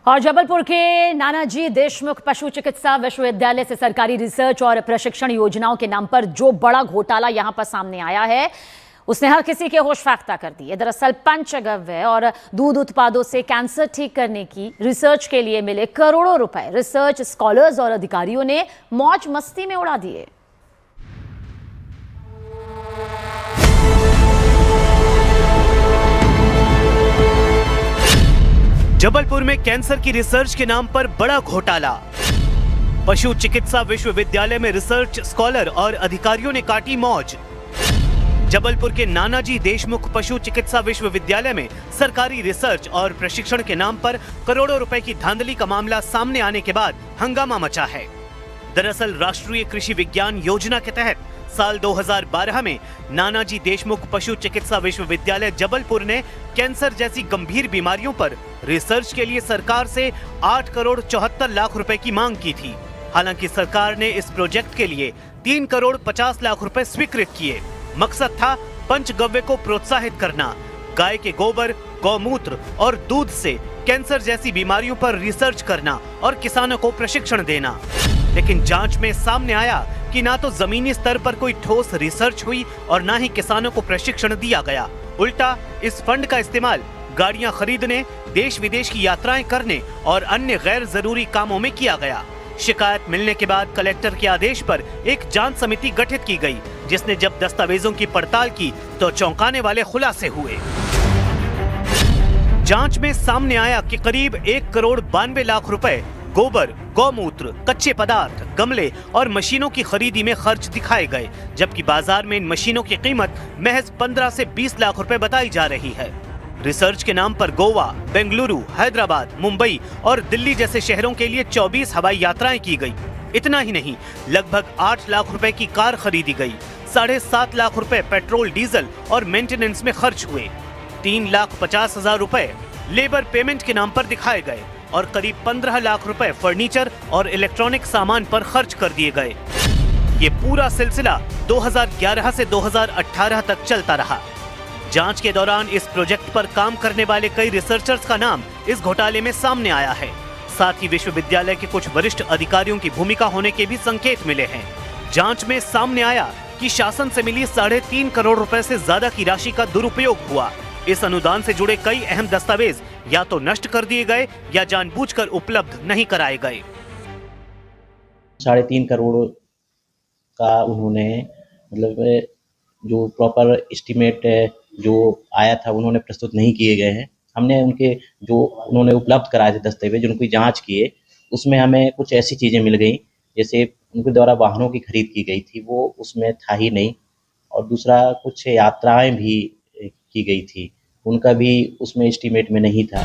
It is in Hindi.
और जबलपुर के नानाजी देशमुख पशु चिकित्सा विश्वविद्यालय से सरकारी रिसर्च और प्रशिक्षण योजनाओं के नाम पर जो बड़ा घोटाला यहां पर सामने आया है उसने हर किसी के होश फाख्ता कर दिए। दरअसल पंचगव्य और दूध उत्पादों से कैंसर ठीक करने की रिसर्च के लिए मिले करोड़ों रुपए रिसर्च स्कॉलर्स और अधिकारियों ने मौज मस्ती में उड़ा दिए। जबलपुर में कैंसर की रिसर्च के नाम पर बड़ा घोटाला। पशु चिकित्सा विश्वविद्यालय में रिसर्च स्कॉलर और अधिकारियों ने काटी मौज। जबलपुर के नानाजी देशमुख पशु चिकित्सा विश्वविद्यालय में सरकारी रिसर्च और प्रशिक्षण के नाम पर करोड़ों रुपए की धांधली का मामला सामने आने के बाद हंगामा मचा है। दरअसल राष्ट्रीय कृषि विज्ञान योजना के तहत साल 2012 में नानाजी देशमुख पशु चिकित्सा विश्वविद्यालय जबलपुर ने कैंसर जैसी गंभीर बीमारियों पर रिसर्च के लिए सरकार से 8 करोड़ 74 लाख रुपए की मांग की थी। हालांकि सरकार ने इस प्रोजेक्ट के लिए 3 करोड़ 50 लाख रुपए स्वीकृत किए। मकसद था पंचगव्य को प्रोत्साहित करना, गाय के गोबर, गौमूत्र और दूध से कैंसर जैसी बीमारियों पर रिसर्च करना और किसानों को प्रशिक्षण देना। लेकिन जांच में सामने आया कि ना तो जमीनी स्तर पर कोई ठोस रिसर्च हुई और ना ही किसानों को प्रशिक्षण दिया गया। उल्टा इस फंड का इस्तेमाल गाड़ियां खरीदने, देश विदेश की यात्राएं करने और अन्य गैर जरूरी कामों में किया गया। शिकायत मिलने के बाद कलेक्टर के आदेश पर एक जांच समिति गठित की गई, जिसने जब दस्तावेजों की पड़ताल की तो चौंकाने वाले खुलासे हुए। जांच में सामने आया कि करीब 1 करोड़ 92 लाख रुपए गोबर, गौमूत्र, कच्चे पदार्थ, गमले और मशीनों की खरीदी में खर्च दिखाए गए, जबकि बाजार में इन मशीनों की कीमत महज 15 से 20 लाख रुपए बताई जा रही है। रिसर्च के नाम पर गोवा, बेंगलुरु, हैदराबाद, मुंबई और दिल्ली जैसे शहरों के लिए 24 हवाई यात्राएं की गई। इतना ही नहीं, लगभग 8 लाख रुपए की कार खरीदी गई, 7.5 लाख रुपए पेट्रोल, डीजल और मेंटेनेंस में खर्च हुए, 3,50,000 रुपए लेबर पेमेंट के नाम पर दिखाए गए और करीब 15 लाख रुपए फर्नीचर और इलेक्ट्रॉनिक सामान पर खर्च कर दिए गए। ये पूरा सिलसिला 2011 से 2018 तक चलता रहा। जांच के दौरान इस प्रोजेक्ट पर काम करने वाले कई रिसर्चर्स का नाम इस घोटाले में सामने आया है। साथ ही विश्वविद्यालय के कुछ वरिष्ठ अधिकारियों की भूमिका होने के भी संकेत मिले हैं। जांच में सामने आया कि शासन से मिली 3.5 करोड़ रुपए से ज्यादा की राशि का दुरुपयोग हुआ। इस अनुदान से जुड़े कई अहम दस्तावेज या तो नष्ट कर दिए गए या जानबूझकर उपलब्ध नहीं कराए गए। 3.5 करोड़ का उन्होंने जो प्रॉपर एस्टिमेट जो आया था उन्होंने प्रस्तुत नहीं किए गए हैं। हमने उनके जो उन्होंने उपलब्ध कराए थे दस्तावेज, उनकी जांच किए, उसमें हमें कुछ ऐसी चीज़ें मिल गई जैसे उनके द्वारा वाहनों की खरीद की गई थी, वो उसमें था ही नहीं। और दूसरा, कुछ यात्राएं भी की गई थी, उनका भी उसमें एस्टिमेट में नहीं था।